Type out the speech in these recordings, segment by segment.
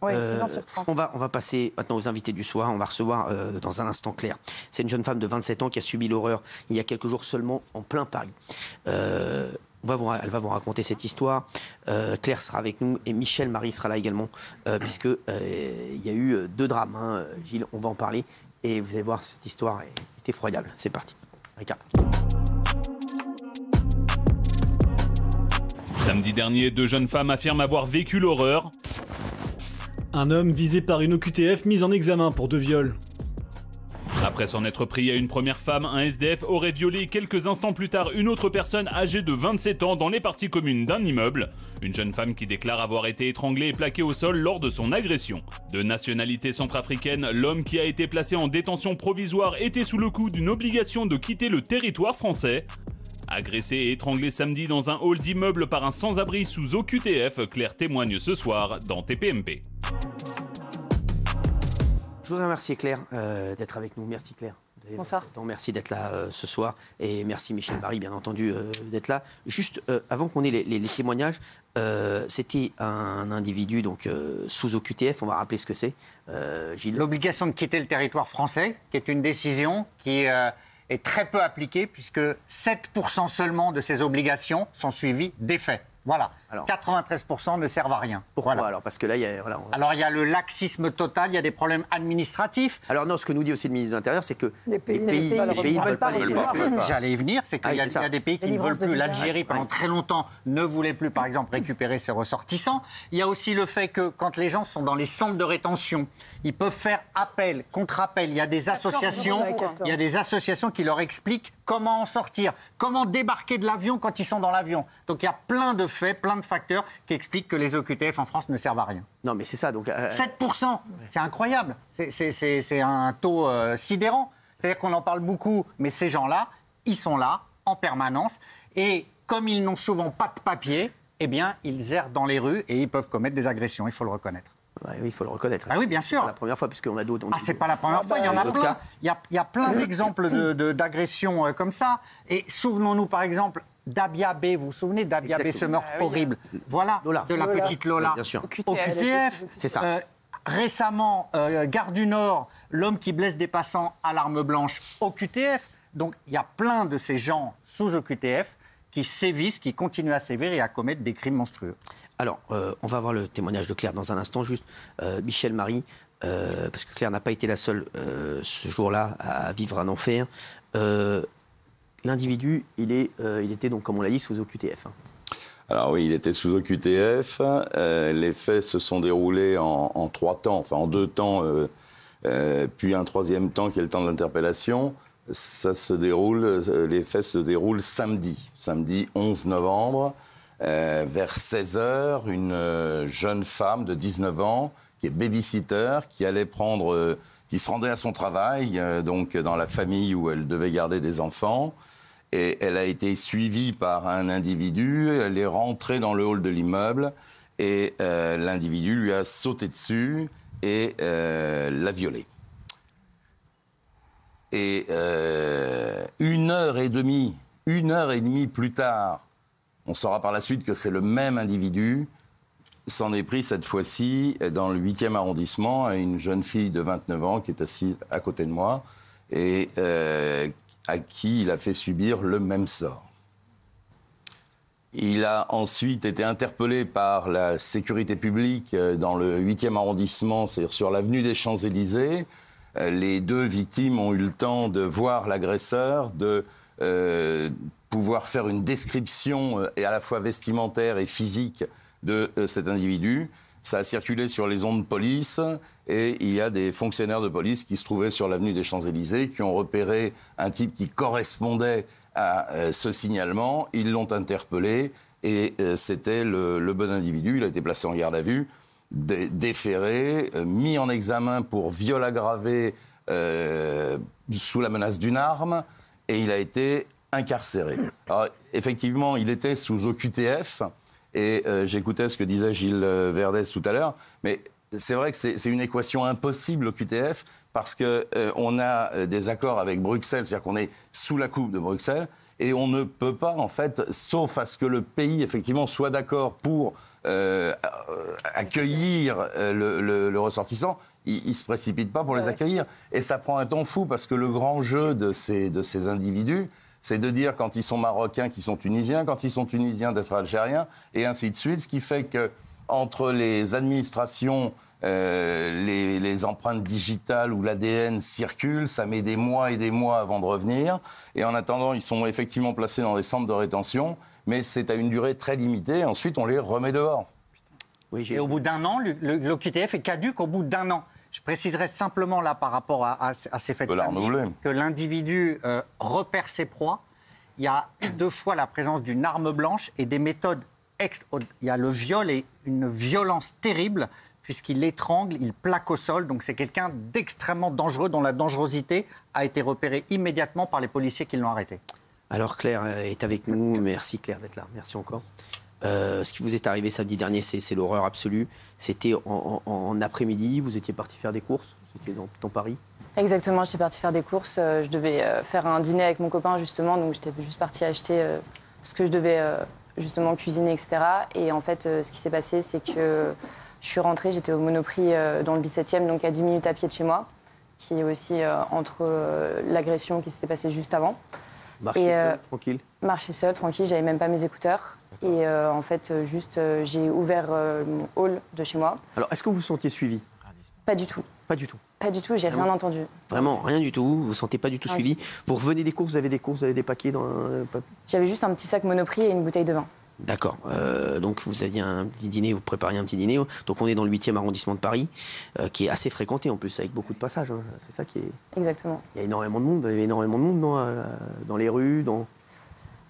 Oui, 6 ans sur 30. On va passer maintenant aux invités du soir. On va recevoir dans un instant Claire. C'est une jeune femme de 27 ans qui a subi l'horreur il y a quelques jours seulement en plein Paris. Elle va vous raconter cette histoire. Claire sera avec nous et Michel Marie sera là également, puisque il y a eu 2 drames. Hein. Gilles, on va en parler et vous allez voir, cette histoire est effroyable. C'est parti. Ricard. Samedi dernier, 2 jeunes femmes affirment avoir vécu l'horreur. Un homme visé par une OQTF mis en examen pour 2 viols. Après s'en être pris à une première femme, un SDF aurait violé quelques instants plus tard une autre personne âgée de 27 ans dans les parties communes d'un immeuble. Une jeune femme qui déclare avoir été étranglée et plaquée au sol lors de son agression. De nationalité centrafricaine, l'homme qui a été placé en détention provisoire était sous le coup d'une obligation de quitter le territoire français. Agressé et étranglé samedi dans un hall d'immeuble par un sans-abri sous OQTF, Claire témoigne ce soir dans TPMP. Je voudrais remercier Claire d'être avec nous. Merci Claire. Bonsoir. Merci d'être là ce soir. Et merci Michel Marie, bien entendu, d'être là. Juste avant qu'on ait les témoignages, c'était un individu donc, sous OQTF. On va rappeler ce que c'est. Gilles. L'obligation de quitter le territoire français, qui est une décision qui est très peu appliquée, puisque 7% seulement de ces obligations sont suivies des faits. Voilà. Alors, 93% ne servent à rien. Pourquoi voilà. alors? Parce que là, il y a... Voilà, Alors, il y a le laxisme total, il y a des problèmes administratifs. Alors non, ce que nous dit aussi le ministre de l'Intérieur, c'est que les pays ne veulent pas les J'allais y venir, c'est qu'il y a des pays qui ne veulent plus. L'Algérie, pendant très longtemps, ne voulait plus, par exemple, récupérer ses ressortissants. Il y a aussi le fait que, quand les gens sont dans les centres de rétention, ils peuvent faire appel, contre-appel. Il y a des associations qui leur expliquent comment en sortir, comment débarquer de l'avion quand ils sont dans l'avion. Donc il y a plein de faits, plein de facteurs qui expliquent que les OQTF en France ne servent à rien. Non, mais c'est ça. Donc 7%, c'est incroyable. C'est un taux sidérant. C'est-à-dire qu'on en parle beaucoup, mais ces gens-là, ils sont là en permanence. Et comme ils n'ont souvent pas de papier, eh bien, ils errent dans les rues et ils peuvent commettre des agressions, il faut le reconnaître. Ouais, oui, il faut le reconnaître. Ah oui, bien sûr. C'est pas la première fois, puisqu'on a d'autres. C'est pas la première fois, il y en a plein. Il y a plein d'exemples d'agressions comme ça. Et souvenons-nous, par exemple, d'Abia B. Vous vous souvenez d'Abia B, ce meurtre horrible? Voilà, Lola. De la petite Lola. Bien sûr. OQTF. C'est ça. Récemment, Gare du Nord, l'homme qui blesse des passants à l'arme blanche, OQTF. Donc, il y a plein de ces gens sous OQTF qui sévissent, qui continuent à sévir et à commettre des crimes monstrueux. Alors, on va voir le témoignage de Claire dans un instant. Juste, Michel Marie, parce que Claire n'a pas été la seule ce jour-là à vivre un enfer. L'individu, il était donc, comme on l'a dit, sous OQTF. Hein. Alors oui, il était sous OQTF. Les faits se sont déroulés en 3 temps, enfin en 2 temps, puis un 3e temps qui est le temps de l'interpellation. Les faits se déroulent samedi 11 novembre. Vers 16h, une jeune femme de 19 ans, qui est babysitter, qui se rendait à son travail, donc dans la famille où elle devait garder des enfants. Et elle a été suivie par un individu, elle est rentrée dans le hall de l'immeuble, et l'individu lui a sauté dessus et l'a violée. Et 1h30 plus tard, on saura par la suite que c'est le même individu, s'en est pris cette fois-ci dans le 8e arrondissement à une jeune fille de 29 ans qui est assise à côté de moi et à qui il a fait subir le même sort. Il a ensuite été interpellé par la sécurité publique dans le 8e arrondissement, c'est-à-dire sur l'avenue des Champs-Élysées. Les 2 victimes ont eu le temps de voir l'agresseur, de pouvoir faire une description et à la fois vestimentaire et physique de cet individu. Ça a circulé sur les ondes de police et il y a des fonctionnaires de police qui se trouvaient sur l'avenue des Champs-Élysées qui ont repéré un type qui correspondait à ce signalement. Ils l'ont interpellé et c'était le bon individu. Il a été placé en garde à vue, déféré, mis en examen pour viol aggravé sous la menace d'une arme et il a été incarcéré. Alors, effectivement, il était sous OQTF et j'écoutais ce que disait Gilles Verdès tout à l'heure, mais c'est vrai que c'est une équation impossible, OQTF, parce qu'on a des accords avec Bruxelles, c'est-à-dire qu'on est sous la coupe de Bruxelles, Et on ne peut pas, en fait, sauf à ce que le pays, effectivement, soit d'accord pour accueillir le ressortissant, il ne se précipite pas pour les accueillir. Et ça prend un temps fou, parce que le grand jeu de ces individus, c'est de dire quand ils sont marocains qu'ils sont tunisiens, quand ils sont tunisiens d'être algériens, et ainsi de suite. Ce qui fait qu'entre les administrations, les empreintes digitales ou l'ADN circulent, ça met des mois et des mois avant de revenir. Et en attendant, ils sont effectivement placés dans des centres de rétention, mais c'est à une durée très limitée. Ensuite, on les remet dehors. Oui, et au bout d'un an, l'OQTF est caduque au bout d'un an. Je préciserai simplement là par rapport à ces faits de samedi que l'individu repère ses proies. Il y a 2 fois la présence d'une arme blanche et des méthodes il y a le viol et une violence terrible puisqu'il étrangle, il plaque au sol. Donc c'est quelqu'un d'extrêmement dangereux dont la dangerosité a été repérée immédiatement par les policiers qui l'ont arrêté. Alors Claire est avec nous. Merci Claire d'être là. Merci encore. Ce qui vous est arrivé samedi dernier, c'est l'horreur absolue. C'était en après-midi, vous étiez parti faire des courses, c'était dans Paris. Exactement, j'étais partie faire des courses. Je devais faire un dîner avec mon copain, justement, donc j'étais juste partie acheter ce que je devais justement cuisiner, etc. Et en fait, ce qui s'est passé, c'est que je suis rentrée, j'étais au Monoprix dans le 17e, donc à 10 minutes à pied de chez moi, qui est aussi entre l'agression qui s'était passée juste avant. Marcher seul, tranquille. Marcher seul, tranquille, j'avais même pas mes écouteurs. Et en fait, juste, j'ai ouvert mon hall de chez moi. Alors, est-ce que vous vous sentiez suivi? Pas du tout. Pas du tout. Pas du tout, j'ai rien entendu. Vraiment, rien du tout. Vous ne vous sentez pas du tout suivi. Vous revenez des courses, vous avez des paquets dans J'avais juste un petit sac Monoprix et une bouteille de vin. D'accord. Donc vous aviez un petit dîner, vous prépariez un petit dîner. Donc on est dans le 8e arrondissement de Paris, qui est assez fréquenté en plus, avec beaucoup de passages. Hein. C'est ça qui est... Exactement. Il y a énormément de monde. Il y avait énormément de monde dans les rues,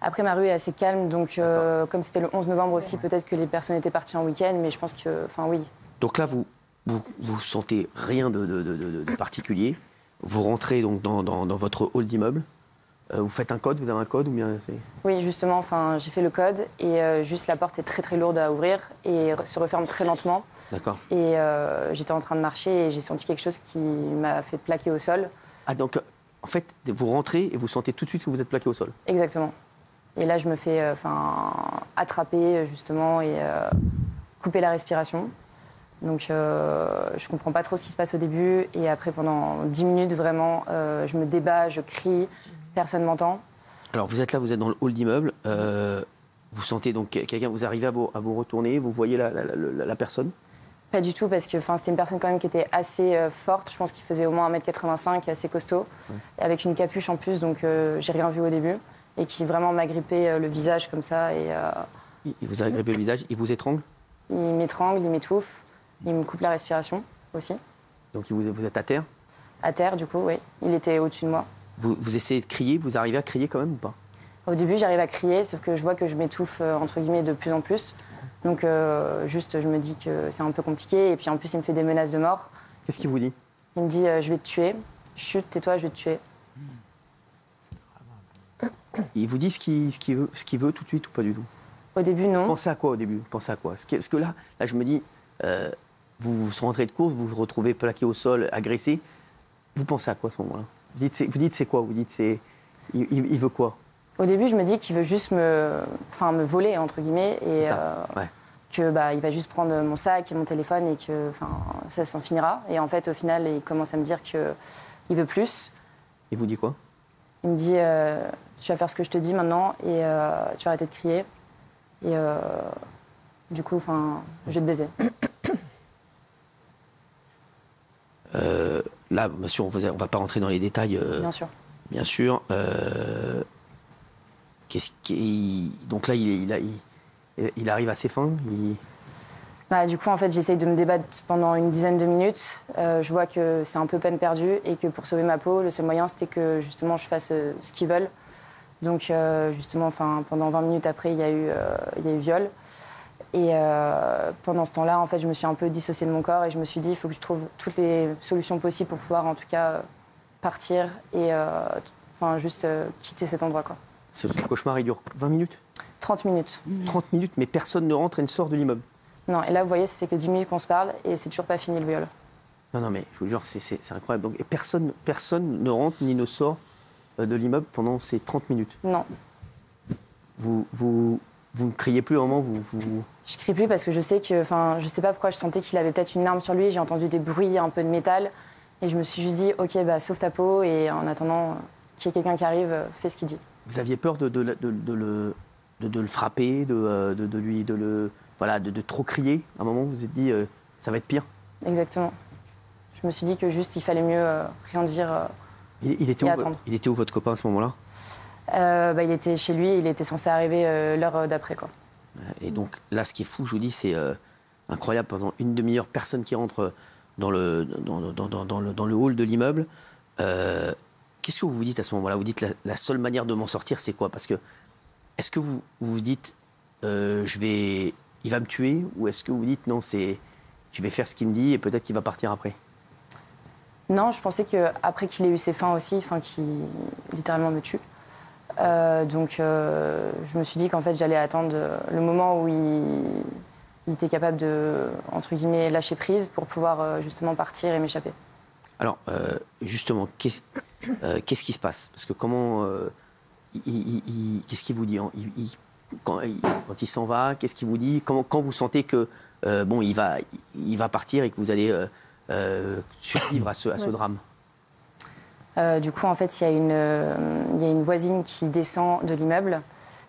Après, ma rue est assez calme, donc comme c'était le 11 novembre aussi, peut-être que les personnes étaient parties en week-end, mais je pense que... Enfin, oui. Donc là, vous sentez rien de particulier. Vous rentrez donc dans votre hall d'immeuble. Vous faites un code, vous avez un code ou bien Oui, justement, enfin, j'ai fait le code et juste la porte est très très lourde à ouvrir et se referme très lentement. D'accord. Et j'étais en train de marcher et j'ai senti quelque chose qui m'a fait plaquer au sol. Ah, donc en fait, vous rentrez et vous sentez tout de suite que vous êtes plaqué au sol. Exactement. Et là, je me fais attraper justement et couper la respiration. Donc je comprends pas trop ce qui se passe au début. Et après, pendant 10 minutes, vraiment, je me débat, je crie, personne m'entend. Alors vous êtes là, vous êtes dans le hall d'immeuble. Vous sentez donc quelqu'un, vous arrivez à vous retourner, vous voyez la personne? Pas du tout, parce que c'était une personne quand même qui était assez forte. Je pense qu'il faisait au moins 1m85, assez costaud, et avec une capuche en plus, donc j'ai rien vu au début. Et qui vraiment m'a grippé le visage comme ça. Et, il vous a grippé le visage, il vous étrangle? Il m'étrangle, il m'étouffe, il me coupe la respiration aussi. Donc vous êtes à terre? À terre, du coup, oui. Il était au-dessus de moi. Vous essayez de crier, vous arrivez à crier quand même ou pas? Au début, j'arrive à crier, sauf que je vois que je m'étouffe, entre guillemets, de plus en plus. Donc juste, je me dis que c'est un peu compliqué. Et puis en plus, il me fait des menaces de mort. Qu'est-ce qu'il vous dit? Il me dit, je vais te tuer. Chut, tais-toi, je vais te tuer. Il vous dit ce qu'il veut tout de suite ou pas du tout? Au début, non. Pensez à quoi au début? Pensez à quoi? Parce que là, je me dis, vous rentrez de course, vous vous retrouvez plaqué au sol, agressé. Vous pensez à quoi à ce moment-là? Vous dites c'est quoi? Vous dites il veut quoi? Au début, je me dis qu'il veut juste me voler, entre guillemets, et que il va juste prendre mon sac et mon téléphone et que ça s'en finira. Et en fait, au final, il commence à me dire qu'il veut plus. Il vous dit quoi? Il me dit tu vas faire ce que je te dis maintenant et tu vas arrêter de crier. Et du coup, je vais te baiser. Là, bien sûr, on ne va pas rentrer dans les détails. Bien sûr. Bien sûr. Donc là, il arrive à ses fins. Du coup, en fait, j'essaye de me débattre pendant une dizaine de minutes. Je vois que c'est un peu peine perdue et que pour sauver ma peau, le seul moyen, c'était que justement je fasse ce qu'ils veulent. Donc, justement, pendant 20 minutes après, il y a eu viol. Et pendant ce temps-là, en fait, je me suis un peu dissociée de mon corps et je me suis dit, il faut que je trouve toutes les solutions possibles pour pouvoir, en tout cas, partir et juste quitter cet endroit, quoi. Ce cauchemar, il dure 20 minutes? 30 minutes. 30 minutes, mais personne ne rentre et ne sort de l'immeuble? Non, et là, vous voyez, ça fait que 10 minutes qu'on se parle et c'est toujours pas fini le viol. Non, mais je vous jure, c'est incroyable. Donc, personne ne rentre ni ne sort de l'immeuble pendant ces 30 minutes? Non. vous ne criez plus au moment Je crie plus parce que je sais que, je sais pas pourquoi, je sentais qu'il avait peut-être une arme sur lui. J'ai entendu des bruits, un peu de métal. Et je me suis juste dit, ok, sauve ta peau. Et en attendant qu'il y ait quelqu'un qui arrive, fais ce qu'il dit. Vous aviez peur de le frapper, de trop crier. À un moment, vous vous êtes dit, ça va être pire. Exactement. Je me suis dit que juste, il fallait mieux rien dire il était et où, attendre. Il était où, votre copain, à ce moment-là? Il était chez lui, il était censé arriver l'heure d'après, quoi. Et donc, là, ce qui est fou, je vous dis, c'est incroyable. Pendant une demi-heure, personne qui rentre dans le hall de l'immeuble. Qu'est-ce que vous vous dites à ce moment-là? Vous dites, la seule manière de m'en sortir, c'est quoi? Parce que, est-ce que vous vous dites, il va me tuer? Ou est-ce que vous dites, non, je vais faire ce qu'il me dit et peut-être qu'il va partir après? Non, je pensais qu'après qu'il ait eu ses fins aussi, qu'il littéralement me tue. Donc, je me suis dit qu'en fait, j'allais attendre le moment où il était capable de, entre guillemets, lâcher prise pour pouvoir justement partir et m'échapper. Alors, justement, qu'est-ce qui se passe? Parce que comment... qu'est-ce qu'il vous dit quand il s'en va, qu'est-ce qu'il vous dit? Quand vous sentez que il va partir et que vous allez survivre à ce drame? Du coup, en fait, il y a une voisine qui descend de l'immeuble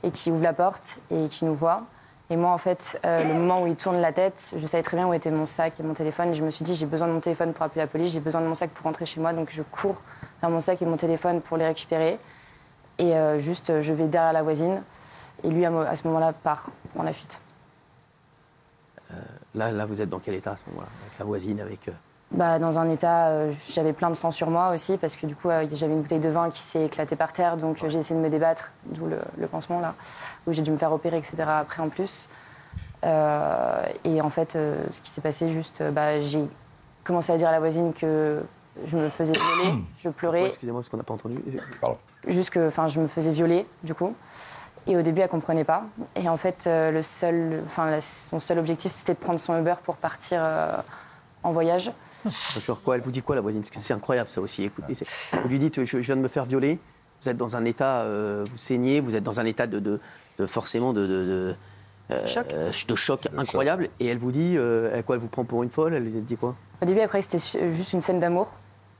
et qui ouvre la porte et qui nous voit. Et moi, en fait, le moment où il tourne la tête, je savais très bien où était mon sac et mon téléphone. Et je me suis dit, j'ai besoin de mon téléphone pour appeler la police, j'ai besoin de mon sac pour rentrer chez moi. Donc, je cours vers mon sac et mon téléphone pour les récupérer. Et je vais derrière la voisine. Et lui, à ce moment-là, part en la fuite. Là, vous êtes dans quel état à ce moment-là? Avec la voisine, avec... Dans un état, j'avais plein de sang sur moi aussi, parce que du coup, j'avais une bouteille de vin qui s'est éclatée par terre, donc j'ai essayé de me débattre, d'où le pansement là, où j'ai dû me faire opérer, etc. après en plus. Et en fait, ce qui s'est passé, j'ai commencé à dire à la voisine que je me faisais violer, je pleurais. Excusez-moi, parce qu'on n'a pas entendu. Pardon. Juste que je me faisais violer, du coup. Et au début, elle ne comprenait pas. Et en fait, son seul objectif, c'était de prendre son Uber pour partir en voyage. Sur quoi? Elle vous dit quoi, la voisine? Parce que c'est incroyable, ça aussi. Écoutez, vous lui dites, je viens de me faire violer. Vous êtes dans un état, vous saignez, vous êtes dans un état forcément de choc incroyable. Et elle vous dit, elle vous prend pour une folle? Elle dit quoi? Au début, elle croyait que c'était juste une scène d'amour.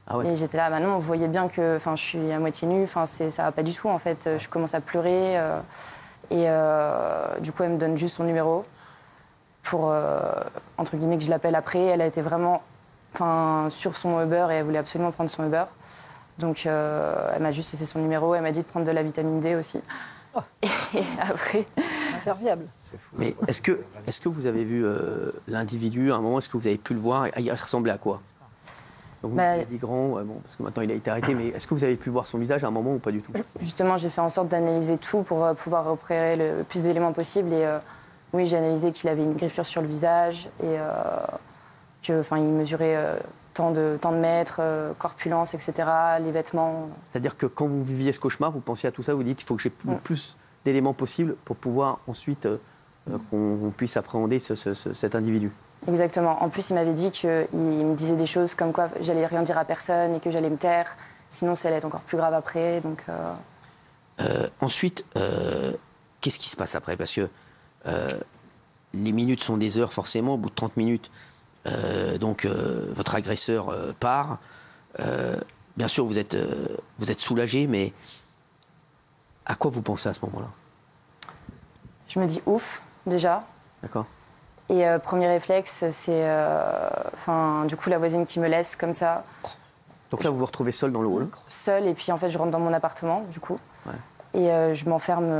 Ah ouais. Et j'étais là, non, vous voyez bien que je suis à moitié nue, ça va pas du tout, en fait. Je commence à pleurer. Du coup, elle me donne juste son numéro pour, entre guillemets, que je l'appelle après. Elle a été vraiment sur son Uber et elle voulait absolument prendre son Uber. Donc, elle m'a juste laissé son numéro. Elle m'a dit de prendre de la vitamine D aussi. Oh. Et après... Serviable. C'est fou. Mais est-ce que vous avez vu l'individu à un moment? Est-ce que vous avez pu le voir? Il ressemblait à quoi? Donc vous avez dit grand, parce que maintenant il a été arrêté, mais est-ce que vous avez pu voir son visage à un moment ou pas du tout? Justement, j'ai fait en sorte d'analyser tout pour pouvoir repérer le plus d'éléments possible. Et oui, j'ai analysé qu'il avait une griffure sur le visage et qu'il mesurait tant de mètres, corpulence, etc., les vêtements. C'est-à-dire que quand vous viviez ce cauchemar, vous pensiez à tout ça, vous dites qu'il faut que j'ai le plus d'éléments possibles pour pouvoir ensuite qu'on puisse appréhender cet individu. Exactement. En plus, il m'avait dit qu'il me disait des choses comme quoi j'allais rien dire à personne et que j'allais me taire. Sinon, ça allait être encore plus grave après. Donc, ensuite, qu'est-ce qui se passe après? Parce que les minutes sont des heures, forcément. Au bout de 30 minutes, votre agresseur part. Bien sûr, vous êtes soulagé, mais à quoi vous pensez à ce moment-là? Je me dis ouf, déjà. D'accord. Et premier réflexe, c'est du coup la voisine qui me laisse comme ça. Donc là, vous vous retrouvez seule dans le hall? Seule, et puis en fait, je rentre dans mon appartement, du coup. Ouais. Et je m'enferme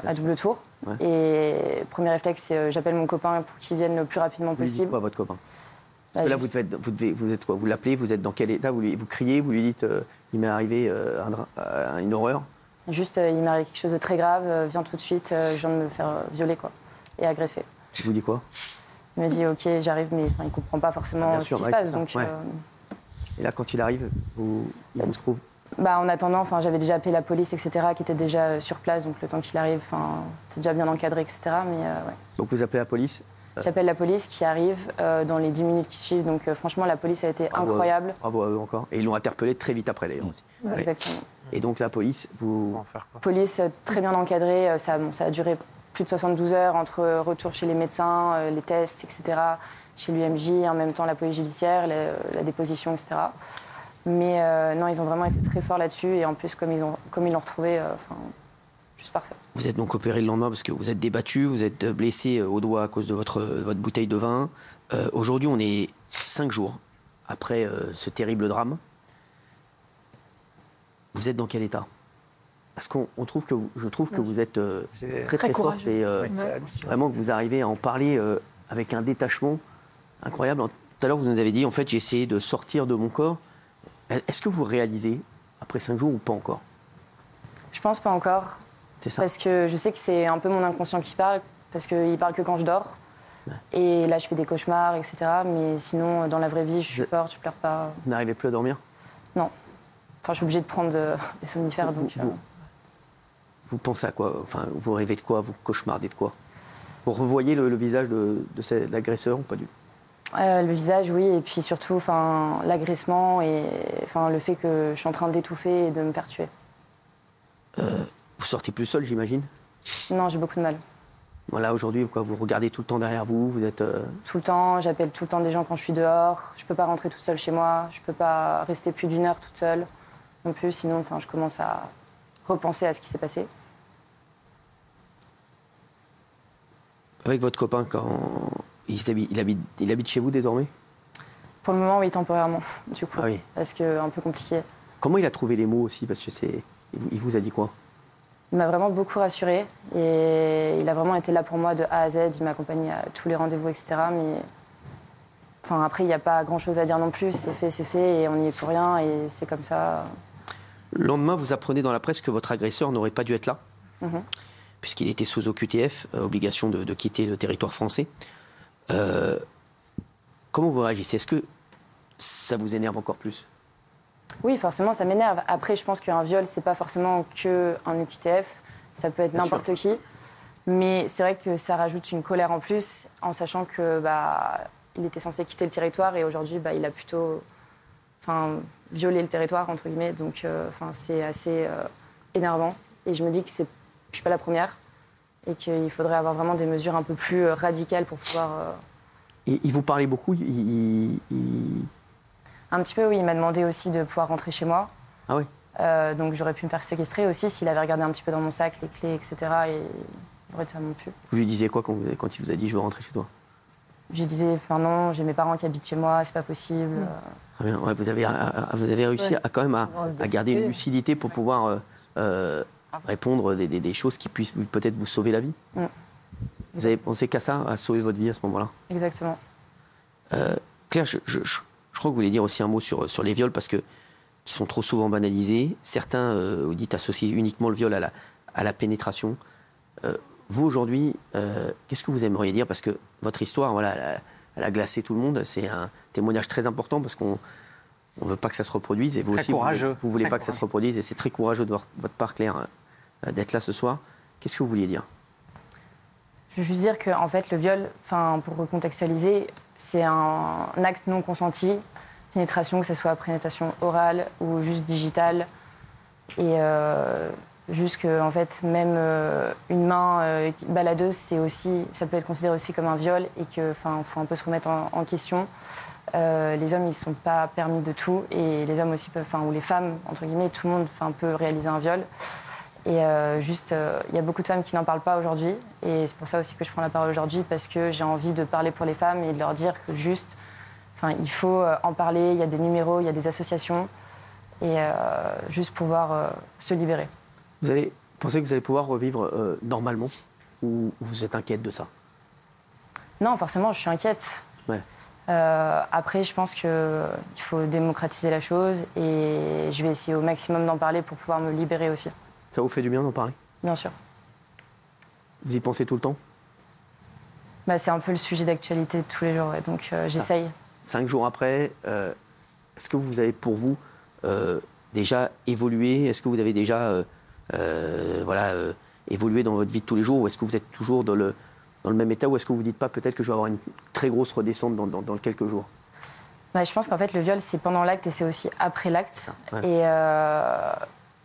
à double tour. Ouais. Et premier réflexe, c'est j'appelle mon copain pour qu'il vienne le plus rapidement possible. Vous dites quoi à votre copain? Parce que là, vous êtes quoi? Vous l'appelez, vous êtes dans quel état? Vous criez, vous lui dites il m'est arrivé une horreur? Juste, il m'est arrivé quelque chose de très grave, viens tout de suite, je viens de me faire violer, quoi, et agresser. Il vous dit quoi? Il me dit ok, j'arrive, mais il ne comprend pas forcément ce qui se passe. Donc, ouais. Et là, quand il arrive, il vous trouve? En attendant, j'avais déjà appelé la police, etc., qui était déjà sur place, donc le temps qu'il arrive, c'était déjà bien encadré, etc. Mais, ouais. Donc vous appelez la police? J'appelle la police qui arrive dans les 10 minutes qui suivent. Donc franchement, la police a été incroyable. Bravo à eux encore. Et ils l'ont interpellé très vite après d'ailleurs aussi. Ouais. Exactement. Et donc la police, Police très bien encadrée. Ça a duré plus de 72 heures entre retour chez les médecins, les tests, etc. Chez l'UMJ, en même temps la police judiciaire, la déposition, etc. Mais non, ils ont vraiment été très forts là-dessus. Et en plus, comme ils l'ont retrouvé, juste parfait. Vous êtes donc opéré le lendemain parce que vous êtes débattu, vous êtes blessé au doigt à cause de votre bouteille de vin. Aujourd'hui, on est 5 jours après ce terrible drame. Vous êtes dans quel état? Parce qu'on trouve que je trouve que vous êtes très forte et vraiment que vous arrivez à en parler avec un détachement incroyable. Tout à l'heure, vous nous avez dit, en fait, j'ai essayé de sortir de mon corps. Est-ce que vous réalisez, après 5 jours ou pas encore? Je pense pas encore. C'est ça. Parce que je sais que c'est un peu mon inconscient qui parle, parce qu'il parle que quand je dors. Ouais. Et là, je fais des cauchemars, etc. Mais sinon, dans la vraie vie, je suis forte, je pleure pas. Vous n'arrivez plus à dormir? Non. Enfin, je suis obligée de prendre des somnifères, Vous pensez à quoi? Enfin, vous rêvez de quoi? Vous cauchemardez de quoi? Vous revoyez le visage de l'agresseur ou pas du tout? Le visage, oui, et puis surtout l'agressement et le fait que je suis en train d'étouffer et de me faire tuer. Vous sortez plus seul, j'imagine? Non, j'ai beaucoup de mal. Voilà, aujourd'hui, vous regardez tout le temps derrière vous, vous êtes... Tout le temps, j'appelle tout le temps des gens quand je suis dehors. Je peux pas rentrer toute seule chez moi, je peux pas rester plus d'1 heure toute seule non plus, sinon je commence à repenser à ce qui s'est passé. Avec votre copain, quand il habite chez vous désormais? Pour le moment, oui, temporairement, du coup. Ah oui. Parce que un peu compliqué. Comment il a trouvé les mots aussi? Parce que il vous a dit quoi? Il m'a vraiment beaucoup rassurée et il a vraiment été là pour moi de A à Z. Il m'a accompagnée à tous les rendez-vous, etc. Mais après, il n'y a pas grand-chose à dire non plus. C'est fait et on n'y est pour rien et c'est comme ça. Le lendemain, vous apprenez dans la presse que votre agresseur n'aurait pas dû être là, puisqu'il était sous OQTF, obligation de quitter le territoire français. Comment vous réagissez? Est-ce que ça vous énerve encore plus? Oui, forcément, ça m'énerve. Après, je pense qu'un viol, c'est pas forcément qu'un OQTF. Ça peut être n'importe qui. Mais c'est vrai que ça rajoute une colère en plus, en sachant que il était censé quitter le territoire et aujourd'hui, il a plutôt violé le territoire, entre guillemets. Donc, c'est assez énervant. Et je me dis que je suis pas la première et qu'il faudrait avoir vraiment des mesures un peu plus radicales pour pouvoir... Il vous parlait beaucoup Un petit peu, oui. Il m'a demandé aussi de pouvoir rentrer chez moi. Ah oui. Donc j'aurais pu me faire séquestrer aussi s'il avait regardé un petit peu dans mon sac, les clés, etc. Et il aurait tellement pu. Vous lui disiez quoi quand il vous a dit « je veux rentrer chez toi » ? Je disais, non, j'ai mes parents qui habitent chez moi, c'est pas possible. Très bien. Ouais, vous avez réussi à quand même à garder une lucidité pour pouvoir répondre des choses qui puissent peut-être vous sauver la vie. Vous avez pensé qu'à ça, à sauver votre vie à ce moment-là? Exactement. Claire, je crois que vous voulez dire aussi un mot sur les viols parce que qui sont trop souvent banalisés. Certains, vous dites, associent uniquement le viol à la pénétration. Vous, aujourd'hui, qu'est-ce que vous aimeriez dire? Parce que votre histoire, voilà, elle a glacé tout le monde. C'est un témoignage très important parce qu'on ne veut pas que ça se reproduise. Et vous aussi, vous ne voulez pas que ça se reproduise. Et c'est très courageux de votre part, Claire, d'être là ce soir. Qu'est-ce que vous vouliez dire? Je veux juste dire que en fait, le viol, pour recontextualiser, c'est un acte non consenti, pénétration, que ce soit pénétration orale ou juste digitale. Et juste que, en fait, même une main baladeuse, ça peut être considéré aussi comme un viol et qu'il faut un peu se remettre en question. Les hommes, ils ne sont pas permis de tout et les hommes aussi peuvent, ou les femmes, entre guillemets, tout le monde peut réaliser un viol. Et il y a beaucoup de femmes qui n'en parlent pas aujourd'hui. Et c'est pour ça aussi que je prends la parole aujourd'hui, parce que j'ai envie de parler pour les femmes et de leur dire que juste, il faut en parler. Il y a des numéros, il y a des associations. Et juste pouvoir se libérer. Vous pensez que vous allez pouvoir revivre normalement? Ou vous êtes inquiète de ça? Non, forcément, je suis inquiète. Ouais. Après, je pense qu'il faut démocratiser la chose. Et je vais essayer au maximum d'en parler pour pouvoir me libérer aussi. Ça vous fait du bien d'en parler? Bien sûr. Vous y pensez tout le temps? C'est un peu le sujet d'actualité de tous les jours, ouais, donc j'essaye. 5 jours après, est-ce que vous avez pour vous déjà évolué? Est-ce que vous avez déjà évolué dans votre vie de tous les jours? Ou est-ce que vous êtes toujours dans dans le même état, ou est-ce que vous ne dites pas peut-être que je vais avoir une très grosse redescente dans quelques jours? Je pense qu'en fait, le viol, c'est pendant l'acte et c'est aussi après l'acte. Ouais. Et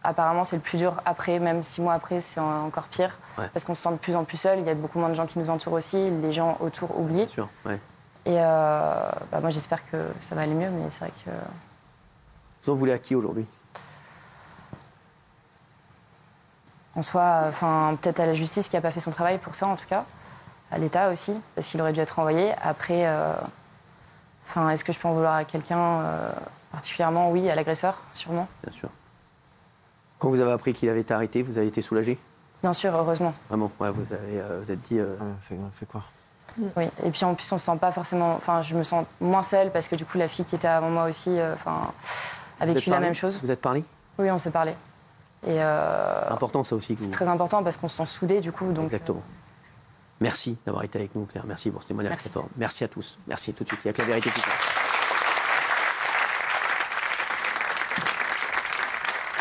apparemment, c'est le plus dur après, même 6 mois après, c'est encore pire. Ouais. Parce qu'on se sent de plus en plus seul. Il y a beaucoup moins de gens qui nous entourent aussi. Les gens autour oublient. Bien sûr, ouais. Et moi, j'espère que ça va aller mieux, mais c'est vrai que... Vous en voulez à qui aujourd'hui? En soi, peut-être à la justice qui n'a pas fait son travail pour ça, en tout cas. À l'État aussi, parce qu'il aurait dû être renvoyé. Après, est-ce que je peux en vouloir à quelqu'un particulièrement? Oui, à l'agresseur, sûrement. Bien sûr. Quand vous avez appris qu'il avait été arrêté, vous avez été soulagé? Bien sûr, heureusement. Vraiment, ouais, vous êtes dit... On fait quoi? Oui, et puis en plus, on se sent pas forcément... je me sens moins seule, parce que du coup, la fille qui était avant moi aussi a vécu la même chose. Vous êtes parlé? Oui, on s'est parlé. Et c'est important, ça aussi. C'est très important, parce qu'on se sent soudés, du coup. Donc, exactement. Merci d'avoir été avec nous, Claire. Merci pour ce témoignage. Merci à tous. Merci tout de suite. Il y a que la vérité qui compte.